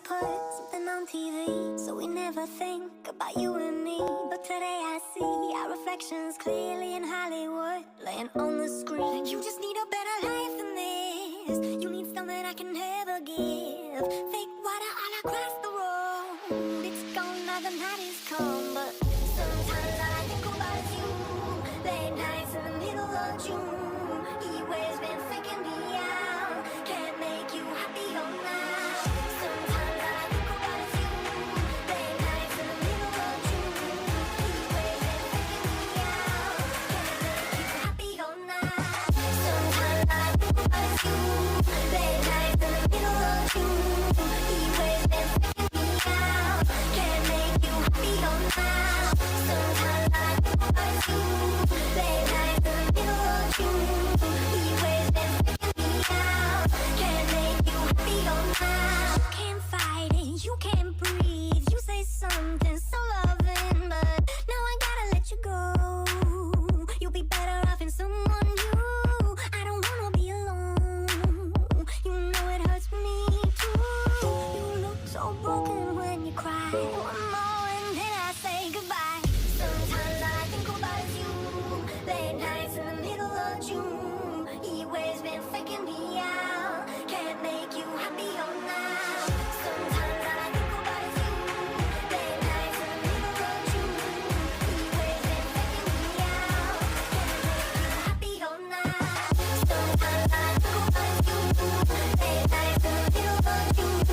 put something on TV, so we never think about you and me. But today I see our reflections clearly in Hollywood, laying on the screen. You just need a better life than this. You need something I can never give. Fake water all across the road. It's gone now, the night is come, but sometimes all I think about is you. Late nights in the middle of June. He always been faking me out. Can't make you happy all night. Sometimes all I think about is you. Late nights in the middle of June. He always been faking me out. Can't make you happy all night. Sometimes all I think about is you. Late nights in the middle of June. He always been faking me out. Can't make you happy all night. Sometimes all I think about is you. Late nights in the middle of June. He always been faking me out. Can't make you happy all night. You can't fight it, you can't breathe. You say something so loving, but now I gotta let you go. You'll be better off in someone new. I don't wanna be alone. You know it hurts me too. You look so broken when you cry. One more and then I say goodbye. Sometimes all I think about is you. Late nights in the middle of June. He always been faking me out. Can't make you happy all night. Sometimes all I think about is you. Late nights in the middle of June. He always been faking me out. Can't make you happy all night. Sometimes all I think about is you. Late nights in the middle of June.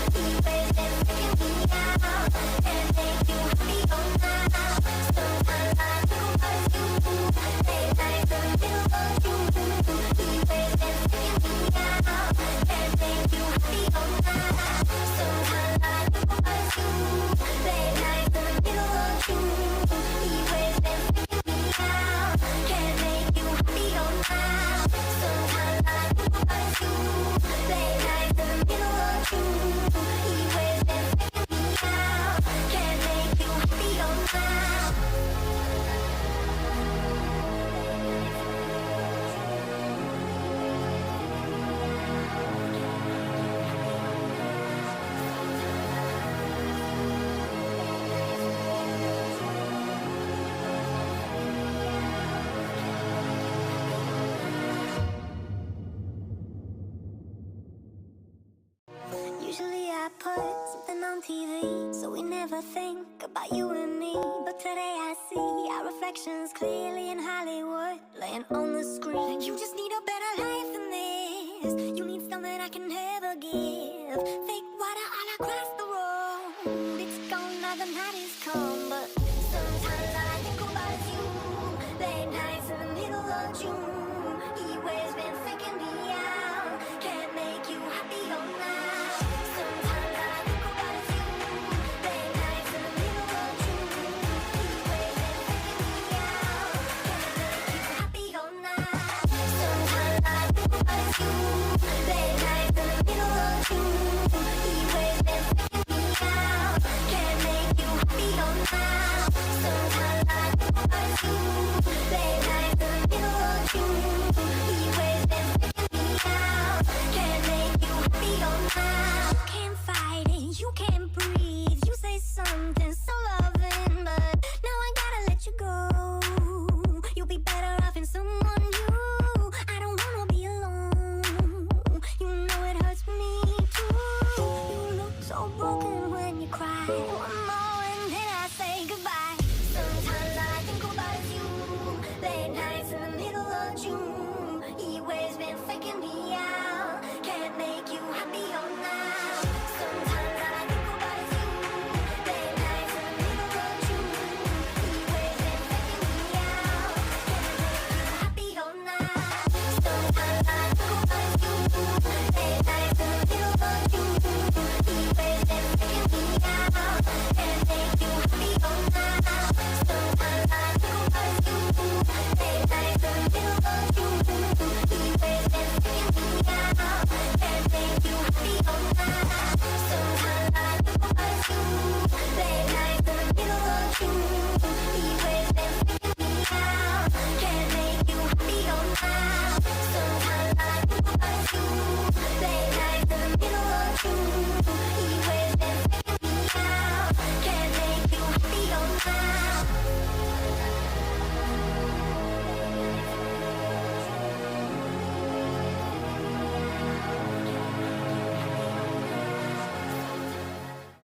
He always been faking me out. Can't make you happy all night. Sometimes all I think about is you. Late nights in the middle of June. He always been faking me out. Can't make you happy all night. Sometimes all I think about is you. Late nights in the middle of June. He always been faking me out. Can't make you happy all night. Sometimes all I think about is you. Late nights in the middle of June. He always been faking me out. Can't make you happy all night. Usually I put something on TV, so we never think about you and me. But today I see our reflections clearly in Hollywood, laying on the screen. You just need a better life than this. You need something I can never give. Fake water all across the road. It's gone now, the night is come, but